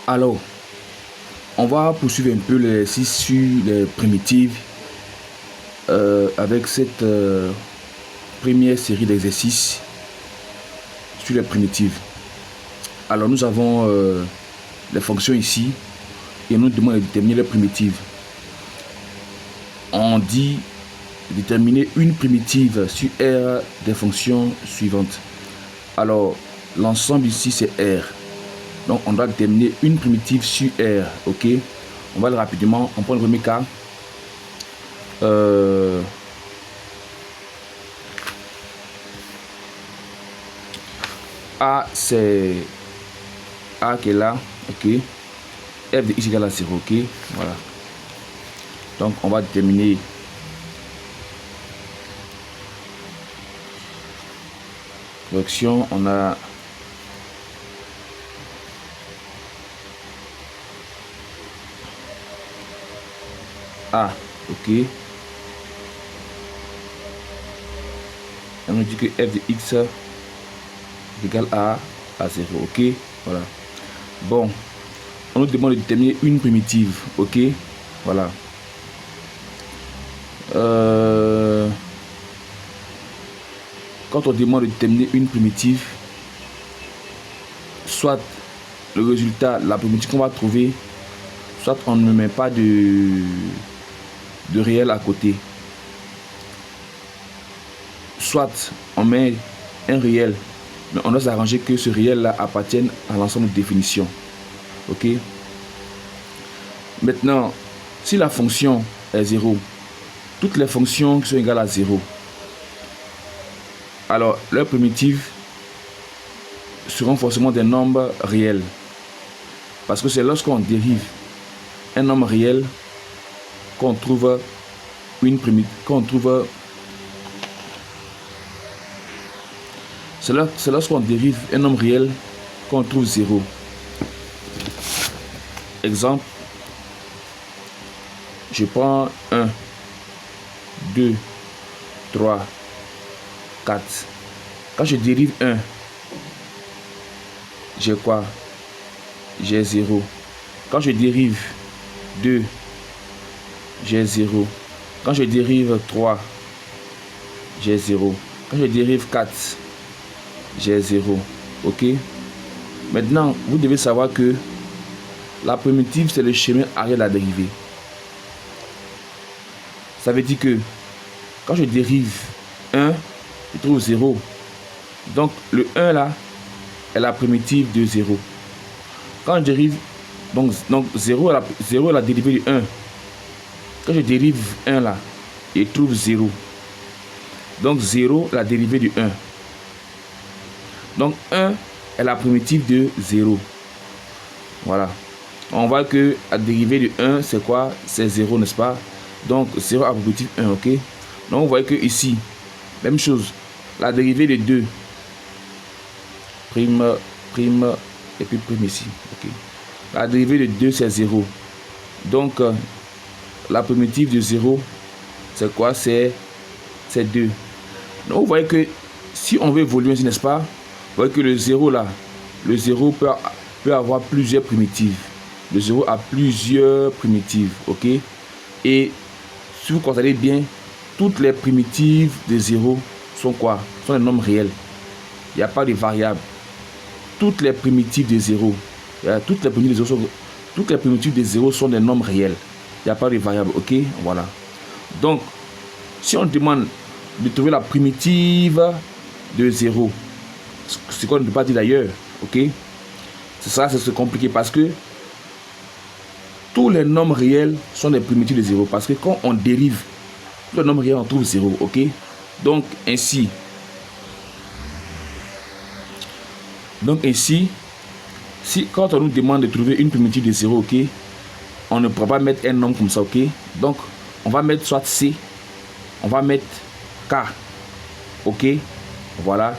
Alors, on va poursuivre un peu l'exercice sur les primitives avec cette première série d'exercices sur les primitives. Alors, nous avons les fonctions ici et nous demandons de déterminer les primitives. On dit de déterminer une primitive sur R des fonctions suivantes. Alors, l'ensemble ici c'est R. Donc, on doit déterminer une primitive sur R. Ok, on va aller rapidement. On prend le premier cas. A, c'est A qui est là. Ok, f de x égale à 0. Ok, voilà. Donc, on va déterminer correction. On a A, ok. On nous dit que f de x égale à 0, ok. Voilà. Bon, on nous demande de déterminer une primitive, ok. Voilà. Quand on demande de déterminer une primitive, soit le résultat, la primitive qu'on va trouver, soit on ne met pas de réel à côté, soit on met un réel, mais on doit s'arranger que ce réel là appartienne à l'ensemble de définitions. Ok. Maintenant, si la fonction est 0, toutes les fonctions qui sont égales à 0, alors leurs primitives seront forcément des nombres réels, parce que c'est lorsqu'on dérive un nombre réel qu'on trouve une primitive, c'est lorsqu'on dérive un nombre réel qu'on trouve 0. Exemple, je prends 1, 2, 3, 4. Quand je dérive 1, j'ai quoi? J'ai 0. Quand je dérive 2, j'ai 0. Quand je dérive 3, j'ai 0. Quand je dérive 4, j'ai 0. Ok. Maintenant, vous devez savoir que la primitive, c'est le chemin arrière de la dérivée. Ça veut dire que quand je dérive 1, je trouve 0. Donc, le 1 là est la primitive de 0. Quand je dérive, donc 0 est la dérivée du 1. Quand je dérive 1 là, je trouve 0. Donc, 0 est la dérivée du 1. Donc, 1 est la primitive de 0. Voilà. On voit que la dérivée du 1, c'est quoi? C'est 0, n'est-ce pas? Donc, 0 à primitive 1, ok? Donc, vous voyez que ici, même chose. La dérivée de 2, prime, et puis prime ici, ok? La dérivée de 2, c'est 0. Donc, la primitive de 0, c'est quoi? C'est 2. Donc, vous voyez que si on veut évoluer ainsi, n'est-ce pas? Vous voyez que le 0 là, le 0 peut avoir plusieurs primitives. Le 0 a plusieurs primitives, ok? Et si vous constatez bien, toutes les primitives de 0 sont quoi? Sont des nombres réels. Il n'y a pas de variables. Toutes les primitives de 0, toutes les primitives de 0 sont des nombres réels. Il n'y a pas de variables, ok? Voilà. Donc, si on demande de trouver la primitive de 0, ce qu'on ne peut pas dire d'ailleurs, ok? C'est compliqué parce que tous les nombres réels sont des primitives de 0. Parce que quand on dérive le nombre réel, on trouve 0, ok? Donc ainsi, si quand on nous demande de trouver une primitive de 0, ok, on ne pourra pas mettre un nombre comme ça, ok? Donc on va mettre soit C, on va mettre K, ok? Voilà,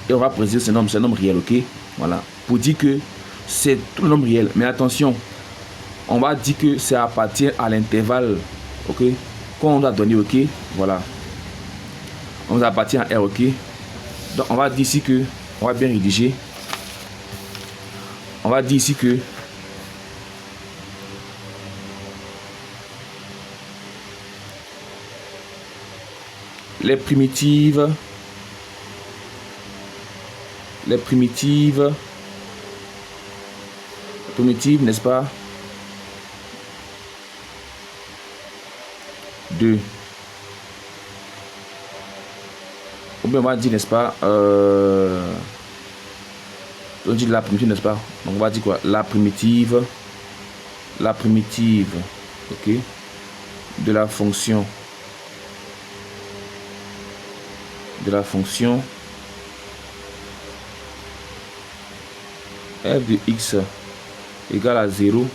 et on va préciser ce nombre réel, ok? Voilà, pour dire que c'est tout le nombre réel. Mais attention, on va dire que ça appartient à l'intervalle, ok, qu'on doit donner, ok, voilà. On appartient à R, ok. Donc on va dire ici que, on va bien rédiger. On va dire ici que les primitives, n'est-ce pas, de, ou bien on va dire, n'est-ce pas, on dit la primitive, n'est-ce pas, donc on va dire quoi, la primitive, ok, de la fonction f de x égale à 0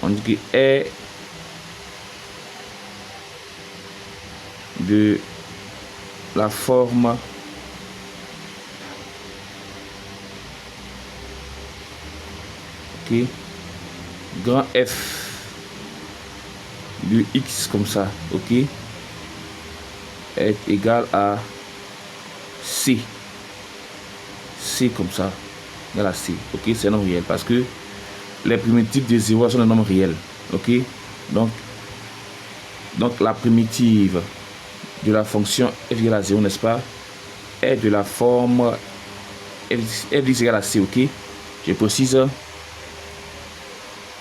on dit que est de la forme ok, grand F de x comme ça, ok, est égal à C comme ça, égal à C, ok, c'est un nombre réel parce que les primitives de 0 sont des nombres réels, ok, donc la primitive de la fonction f égale à 0, n'est-ce pas, est de la forme f égale à C, ok, je précise,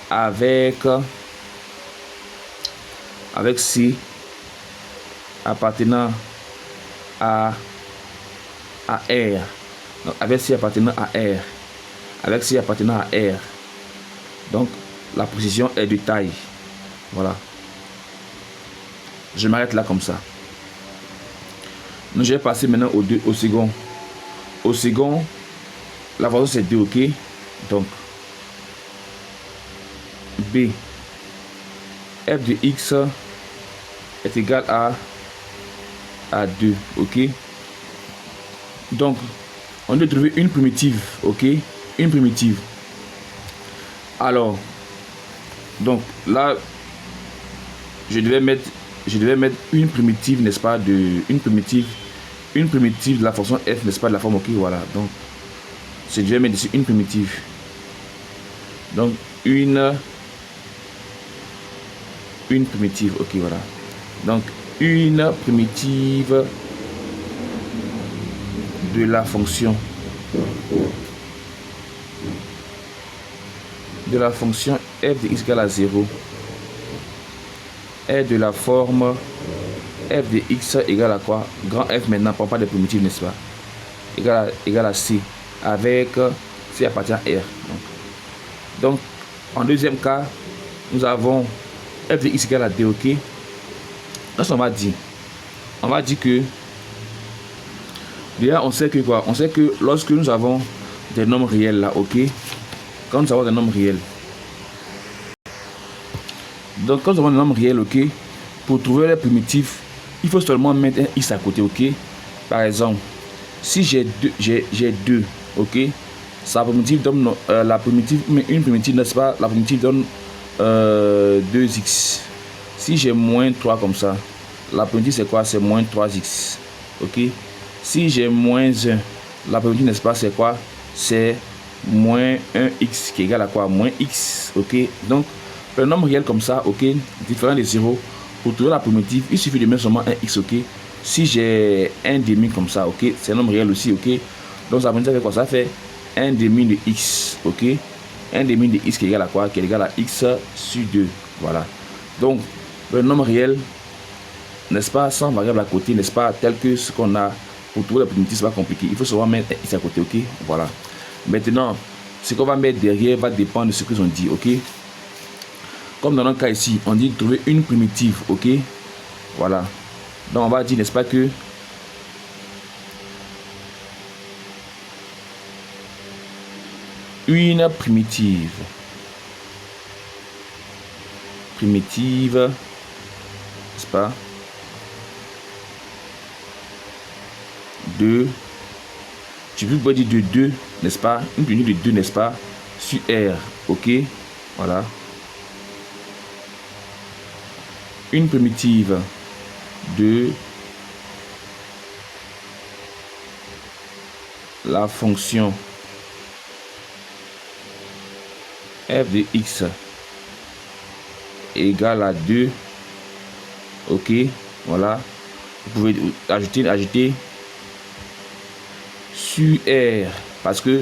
avec C appartenant à R, donc avec C appartenant à R, donc la précision est de taille, voilà, je m'arrête là comme ça. Donc je vais passer maintenant au second, la valeur c'est 2, ok, donc B f de x est égal à 2, ok, donc on doit trouver une primitive, ok, alors donc là je devais mettre une primitive, n'est-ce pas, une primitive de la fonction f, n'est-ce pas, de la forme, ok, voilà, donc je devais mettre ici une primitive, donc une primitive, ok, voilà, donc une primitive de la fonction f de x égale à 0 est de la forme f de x égale à quoi, grand F maintenant, pour pas de primitive, n'est-ce pas, égal à C, avec C appartient à R, donc en deuxième cas nous avons f de x égale à 2, ok, qu'est-ce qu'on va dire, que déjà on sait que quoi, lorsque nous avons des nombres réels là, ok, quand nous avons des nombres réels, donc quand nous avons des nombres réels, ok, pour trouver les primitives il faut seulement mettre un x à côté, ok, par exemple si j'ai 2, ok, sa primitive donne une primitive, n'est-ce pas, la primitive donne 2x. Si j'ai moins 3 comme ça, la primitive c'est quoi, c'est moins 3x, ok. Si j'ai moins 1, la primitive, n'est-ce pas, c'est quoi, c'est moins 1x qui est égal à quoi, moins x, ok. Donc un nombre réel comme ça, ok, différent de 0, pour trouver la primitive il suffit de mettre seulement un x, ok. Si j'ai un demi comme ça, ok, c'est un nombre réel aussi, ok, donc ça fait quoi, ça fait 1 demi de x, ok, 1 demi de x qui est égal à quoi, qui est égal à x sur 2, voilà. Donc le nombre réel, n'est-ce pas, sans variable à côté, n'est-ce pas, tel que ce qu'on a pour trouver la primitive, c'est pas compliqué, il faut seulement mettre un x à côté, ok, voilà. Maintenant ce qu'on va mettre derrière va dépendre de ce qu'ils ont dit, ok. Comme dans notre cas ici, on dit trouver une primitive, ok, voilà. Donc on va dire, n'est-ce pas, que une primitive, n'est-ce pas, de, tu peux dire de 2, n'est-ce pas, une primitive de 2, n'est-ce pas, sur R, ok, voilà. Une primitive de la fonction f de x égale à 2. Ok, voilà. Vous pouvez ajouter sur R, parce que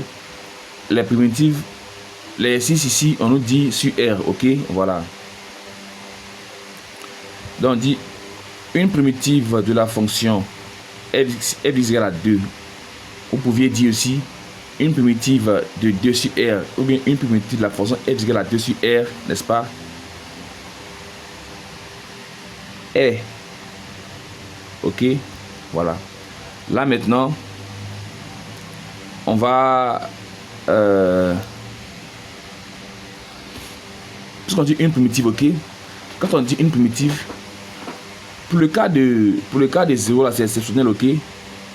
les primitives, les 6 ici, on nous dit sur R. Ok, voilà. Donc on dit une primitive de la fonction f égale à 2. Vous pouviez dire aussi une primitive de 2 sur R, ou bien une primitive de la fonction f égale à 2 sur R, n'est-ce pas, est. Ok, voilà. Là maintenant, on va puisqu'on dit une primitive, ok. Quand on dit une primitive, pour le cas des 0 là, c'est exceptionnel, ok.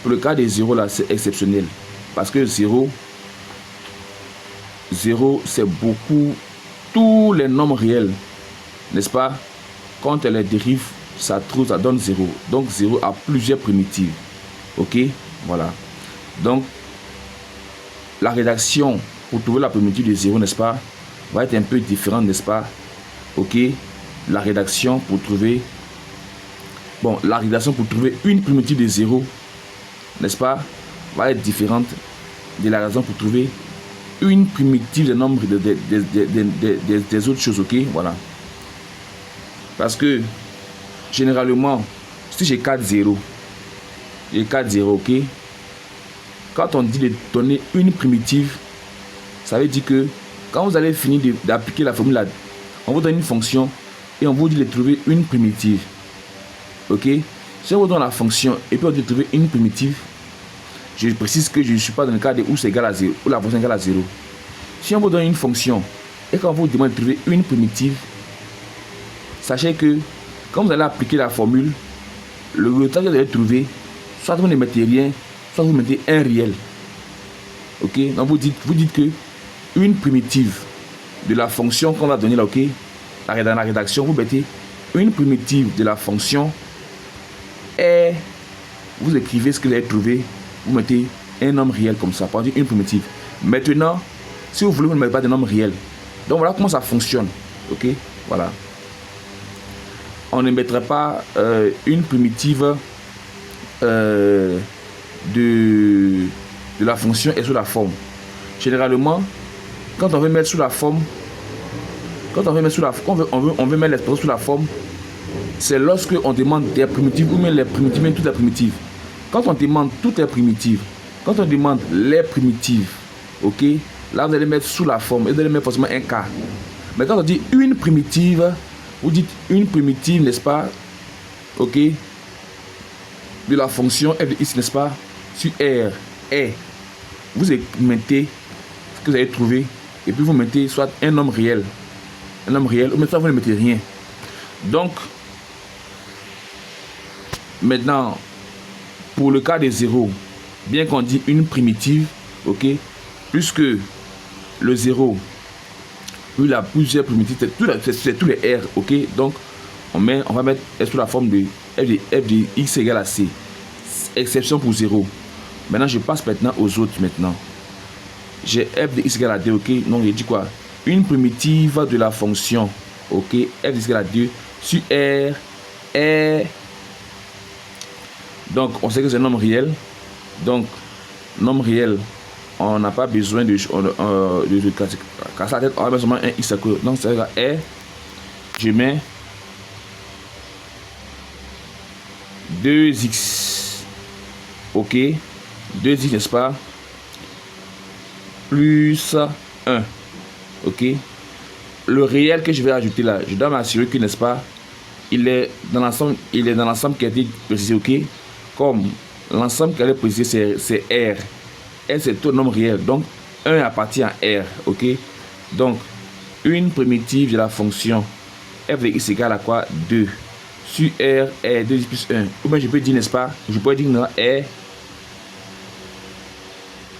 Pour le cas des 0 là, c'est exceptionnel. Parce que 0, c'est beaucoup, tous les nombres réels, n'est-ce pas? Quand elle les dérive, ça donne 0. Donc 0 a plusieurs primitives. Ok, voilà. Donc, la rédaction pour trouver la primitive de 0, n'est-ce pas, va être un peu différente, n'est-ce pas? Ok, la rédaction pour trouver... Bon, la rédaction pour trouver une primitive de 0, n'est-ce pas, va être différente de la raison pour trouver une primitive des nombres des autres choses, ok, voilà. Parce que, généralement, si j'ai 4 0, ok, quand on dit de donner une primitive, ça veut dire que quand vous allez finir d'appliquer la formule, on vous donne une fonction et on vous dit de trouver une primitive. Ok, si on vous donne la fonction et puis on dit de trouver une primitive, je précise que je ne suis pas dans le cas où c'est égal à 0, où la fonction est égale à 0. Si on vous donne une fonction et qu'on vous demande de trouver une primitive, sachez que quand vous allez appliquer la formule, le résultat que vous allez trouver, soit vous ne mettez rien, soit vous mettez un réel. Ok, donc vous dites que une primitive de la fonction qu'on va donner là, ok, dans la rédaction, vous mettez une primitive de la fonction et vous écrivez ce que vous avez trouvé, vous mettez un nombre réel comme ça, pour dire une primitive. Maintenant, si vous voulez, vous ne mettez pas de nombre réel. Donc voilà comment ça fonctionne. Ok, voilà. On ne mettrait pas une primitive de la fonction et sous la forme. Généralement, quand on veut mettre sous la forme, on veut mettre l'expression sous la forme, c'est lorsque on demande des primitives ou même les primitives, même toutes les primitives. Quand on demande toutes les primitives, quand on demande les primitives, ok, là vous allez mettre sous la forme et vous allez mettre forcément un cas. Mais quand on dit une primitive, vous dites une primitive, n'est-ce pas, ok, de la fonction f de x, n'est-ce pas, sur R, et vous mettez ce que vous avez trouvé et puis vous mettez soit un nombre réel, ou mais ça vous ne mettez rien. Donc, maintenant, pour le cas des 0, bien qu'on dit une primitive, ok, puisque le 0, il a plusieurs primitives, c'est tous les R, ok, donc on va mettre sous la forme de f de x égale à c, exception pour 0. Maintenant, je passe maintenant aux autres maintenant. J'ai f de x égale à 2, ok, donc j'ai dit quoi? Une primitive de la fonction, ok, f de x égale à 2 sur R est... Donc, on sait que c'est un nombre réel. Donc, nombre réel, on n'a pas besoin de casser la tête. On va mettre seulement un x à côté. Donc, c'est là, R, je mets 2x. Ok, 2x, n'est-ce pas? Plus 1. Ok. Le réel que je vais ajouter là, je dois m'assurer que, n'est-ce pas, il est dans l'ensemble qui a été précisé, ok. Comme l'ensemble qui a été précisé, c'est R. R, c'est tout nombre réel. Donc, 1 appartient à R, ok. Donc, une primitive de la fonction f de x égale à quoi? 2. Sur R est 2x plus 1. Ou bien je peux dire, n'est-ce pas, je pourrais dire non, R est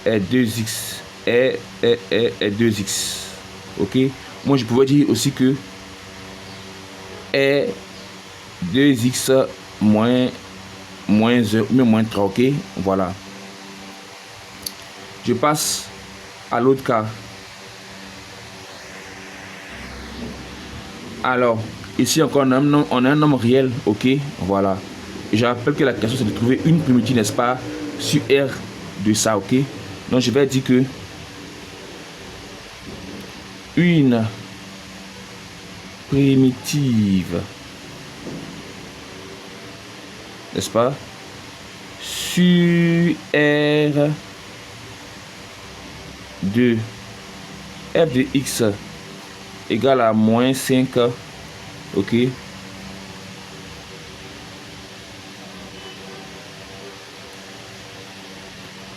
2x. Est 2x. Ok. Moi, je pourrais dire aussi que est 2x moins 1 ou même moins 3. Ok. Voilà. Je passe à l'autre cas. Alors, ici encore, on a un nombre réel, ok, voilà. Et je rappelle que la question, c'est de trouver une primitive, n'est-ce pas, sur R de ça, ok. Donc, je vais dire que une primitive, n'est-ce pas, sur R de f de x égale à moins 5, ok,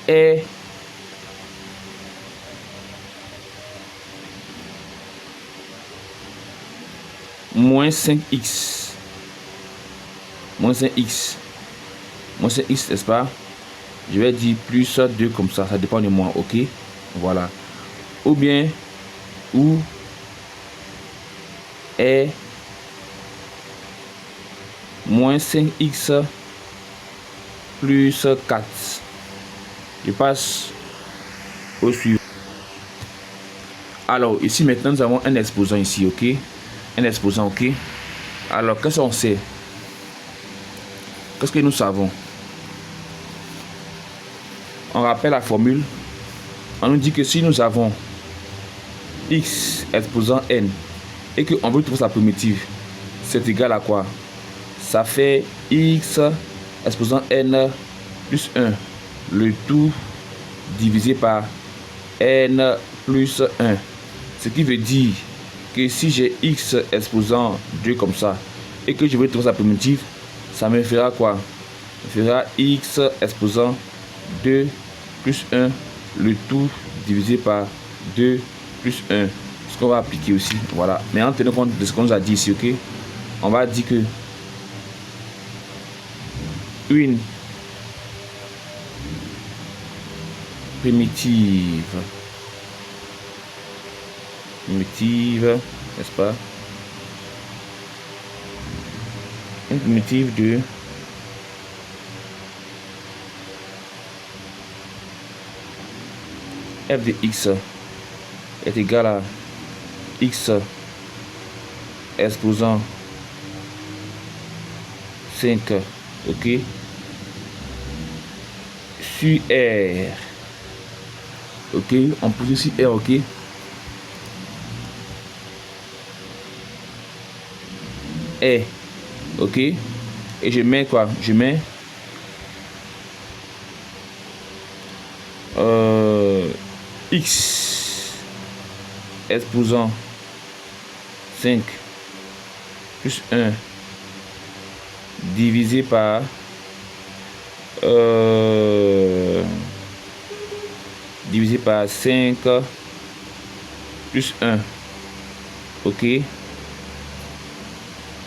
est moins 5x, moins 5x, n'est-ce pas, je vais dire plus 2 comme ça dépend de moi, ok, voilà, ou bien ou est moins 5x plus 4. Je passe au suivant. Alors ici maintenant nous avons un exposant ici, ok, un exposant, ok. Alors qu'est-ce qu'on sait, qu'est-ce que nous savons? On rappelle la formule. On nous dit que si nous avons x exposant n et qu'on veut trouver sa primitive, c'est égal à quoi? Ça fait x exposant n plus 1, le tout divisé par n plus 1. Ce qui veut dire que si j'ai x exposant 2 comme ça et que je veux trouver sa primitive, ça me fera quoi? Ça me fera x exposant 2 plus 1, le tout divisé par 2 plus 1. Ce qu'on va appliquer aussi, voilà. Mais en tenant compte de ce qu'on nous a dit ici, ok, on va dire que une primitive, n'est-ce pas, une primitive de f de x est égal à x exposant 5, ok, sur R, ok, on pose ici R, ok, est, ok, et je mets quoi, je mets x exposant 5 plus 1 divisé par divisé par 5 plus 1, ok.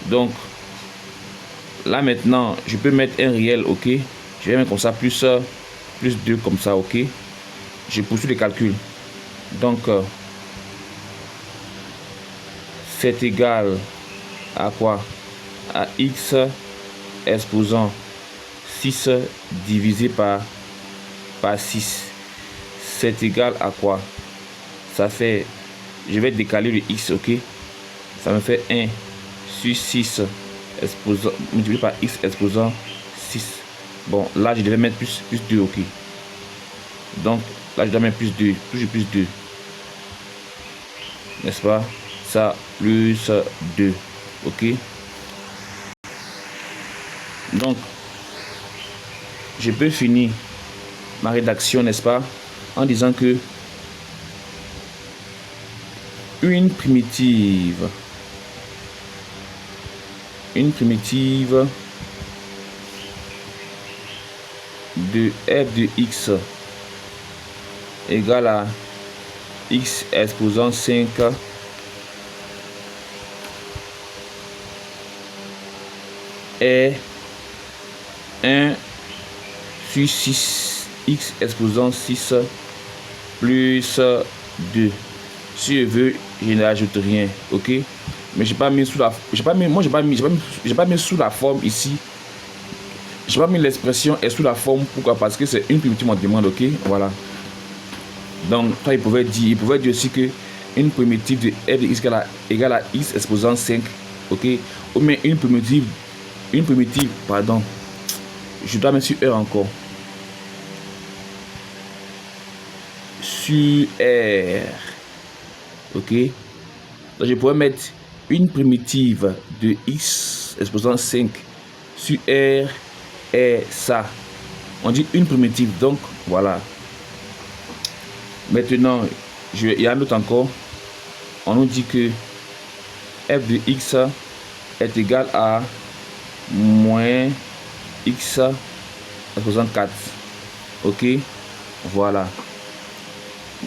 Donc là maintenant je peux mettre un réel, ok, je vais mettre comme ça plus 2 comme ça, ok. Je poursuis le calcul. Donc c'est égal à quoi? À x exposant 6 divisé par 6. C'est égal à quoi? Ça fait, je vais décaler le x, ok, ça me fait 1 sur 6 exposant multiplié par x exposant 6. Bon, là je devais mettre plus 2, ok. Donc là je dois mettre plus 2, toujours plus 2, n'est-ce pas, ça plus 2, ok. Donc je peux finir ma rédaction, n'est-ce pas, en disant que une primitive de f de x égale à x exposant 5 est 1 sur 6 x exposant 6 plus 2. Si je veux, je n'ajoute rien, ok. Mais j'ai pas mis sous la, j'ai pas mis sous la forme ici. J'ai pas mis l'expression est sous la forme. Pourquoi? Parce que c'est une primitive, on demande, ok, voilà. Donc toi il pouvait dire aussi que une primitive de f de x égale à x exposant 5, ok, ou bien une primitive, pardon, je dois mettre sur R encore, sur R, ok, donc je pourrais mettre une primitive de x exposant 5 sur R et ça, on dit une primitive, donc voilà. Maintenant, il y a un autre encore, on nous dit que f de x est égal à moins x exposant 4, ok, voilà.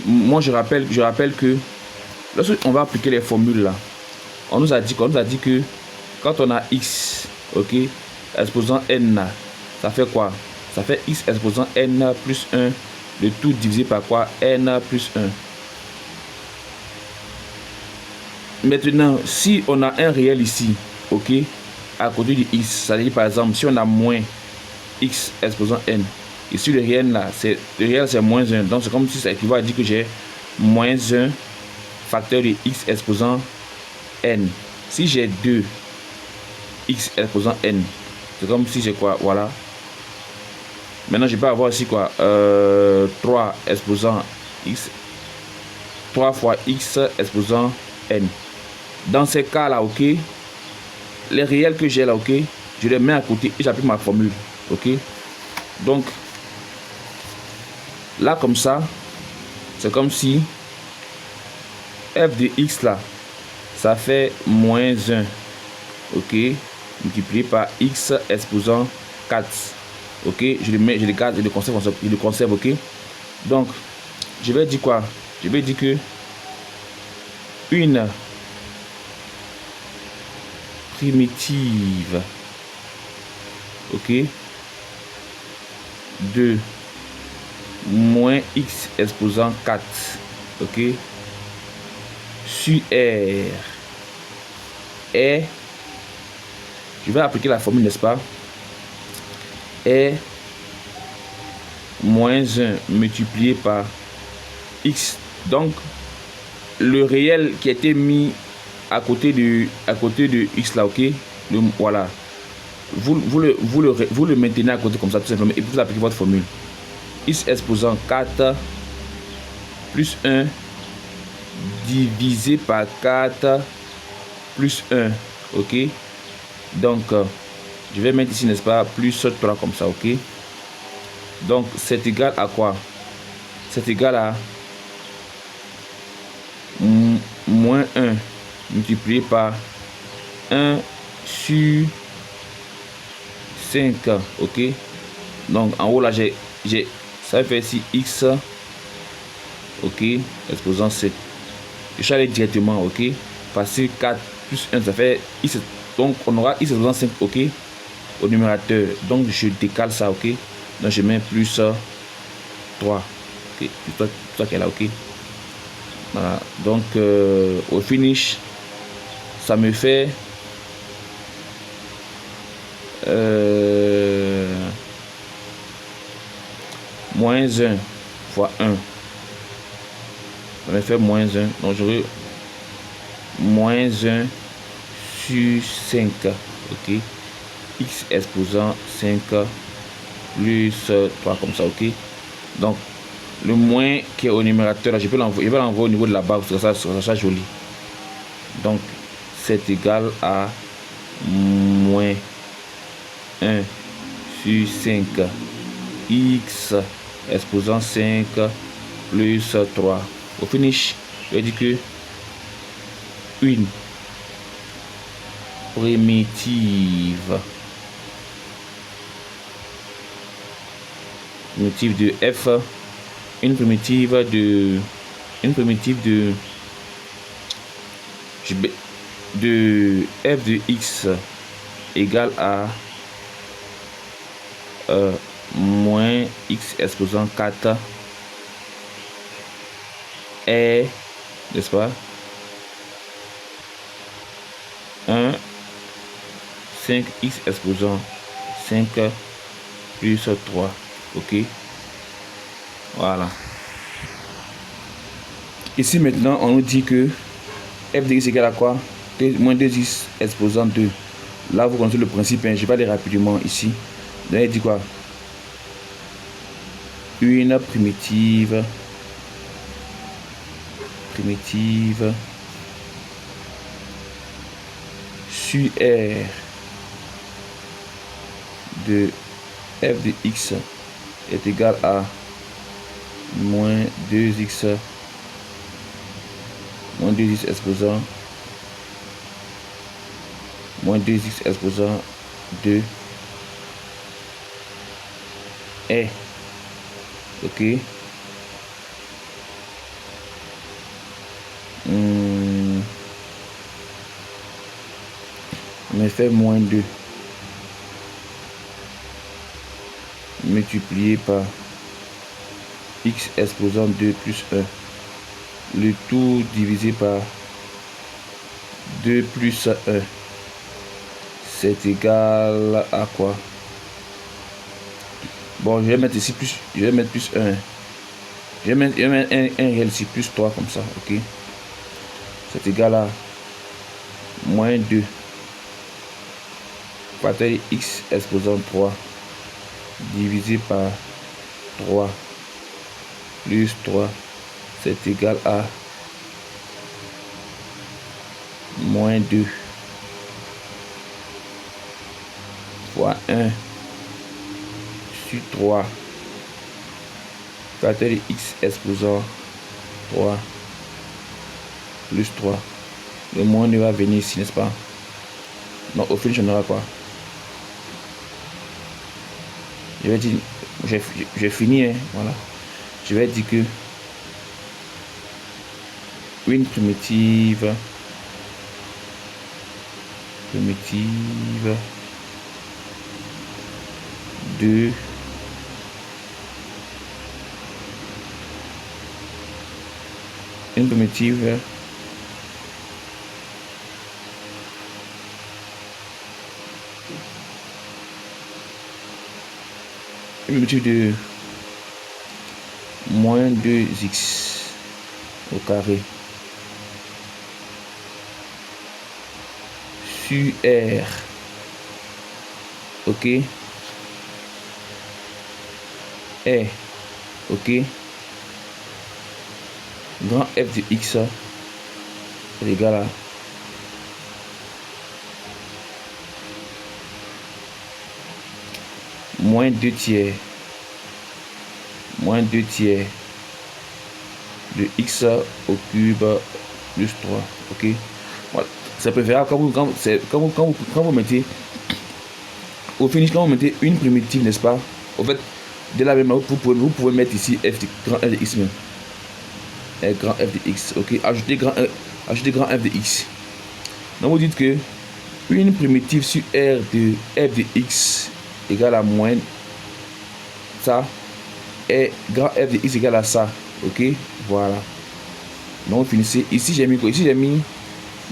Moi je rappelle que lorsqu'on va appliquer les formules là, on nous a dit que quand on a x, ok, exposant n, ça fait quoi? Ça fait x exposant n plus 1, le tout divisé par quoi? N plus 1. Maintenant, si on a un réel ici, ok, à côté de x, ça veut dire par exemple, si on a moins x exposant n, ici le réel là, le réel c'est moins 1, donc c'est comme si ça équivaut à dire que j'ai moins 1 facteur de x exposant n. Si j'ai 2 x exposant n, c'est comme si j'ai quoi? Voilà. Maintenant, je peux avoir ici quoi? 3 exposant x, 3 fois x exposant n. Dans ces cas-là, ok, les réels que j'ai là, ok, je les mets à côté et j'applique ma formule, ok. Donc, là, comme ça, c'est comme si f de x là, ça fait moins 1, ok, multiplié par x exposant 4, ok, je le garde, je le conserve, ok. Donc, je vais dire quoi? Je vais dire que une primitive, ok, de moins x exposant 4, ok, sur R est, je vais appliquer la formule, n'est-ce pas, est moins 1 multiplié par x. Donc le réel qui a été mis à côté de x là, ok, voilà, vous le maintenez à côté comme ça tout simplement et vous appliquez votre formule. X exposant 4 plus 1 divisé par 4 plus 1, ok. Donc je vais mettre ici, n'est-ce pas, plus 3 comme ça, ok. Donc c'est égal à quoi? C'est égal à moins 1 multiplié par 1 sur 5, ok. Donc en haut là j'ai ça fait ici x, ok, exposant 7. Je vais aller directement, ok, passer 4 plus 1, ça fait x, donc on aura x exposant 5, ok, au numérateur. Donc je décale ça, ok, donc je mets plus 3, ok, tout ça qui est là, ok. Voilà. Donc au finish ça me fait moins 1 fois 1, ça me fait moins 1, donc j'aurai moins 1 sur 5, ok, x exposant 5 plus 3 comme ça, ok. Donc le moins qui est au numérateur là, je vais l'envoyer au niveau de la barre parce que ça sera joli. Donc c'est égal à moins 1 sur 5 x exposant 5 plus 3. Au finish, je vais dire que une primitive de f, une primitive de f de x égale à moins x exposant 4 est, n'est-ce pas, 1 5x exposant 5 plus 3, ok. Voilà. Ici maintenant, on nous dit que f de x égale à quoi? Moins 2x exposant 2. Là, vous connaissez le principe, hein. Je vais aller rapidement ici. Donc, il dit quoi? Une primitive sur R de f de x est égal à moins 2x exposant moins 2x exposant 2 est ok. On fait moins 2 multiplié par x exposant 2 plus 1, le tout divisé par 2 plus 1, c'est égal à quoi? Bon, je vais mettre ici plus, je vais mettre plus 1. Je vais mettre un réel ici, plus 3 comme ça, ok? C'est égal à moins 2 facteur x exposant 3 divisé par 3 plus 3, c'est égal à moins 2 fois 1 sur 3 facteur x exposant 3 plus 3. Le moins 2 va venir ici, n'est-ce pas? Donc au finish on aura quoi? Je vais dire, j'ai fini, hein, voilà. Je vais dire que une primitive de une primitive de moins 2x au carré sur R, ok, est, ok, grand f de x est égal à moins 2 tiers de x au cube plus 3, ok. Voilà. C'est préférable quand vous mettez au finish, quand vous mettez une primitive, n'est-ce pas? En fait, de la même manière, vous pouvez mettre ici f de grand f de x même. Grand f de x, ok. Ajoutez grand f de x. Donc vous dites que une primitive sur R de f de x égale à moins ça et grand f de x égale à ça, ok. Voilà. Donc vous finissez ici. J'ai mis quoi? Ici j'ai mis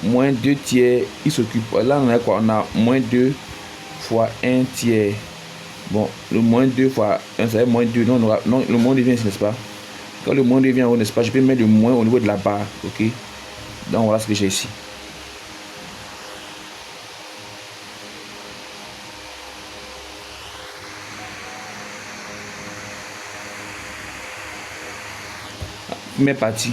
moins 2 tiers x au cube. Là on a quoi? On a moins 2 fois 1 tiers. Bon, le moins 2 fois 1, ça fait moins 2. Non, le moins devient ici, n'est-ce pas? Quand le moins devient en haut, n'est-ce pas? Je peux mettre le moins au niveau de la barre, ok. Donc voilà ce que j'ai ici. Première partie.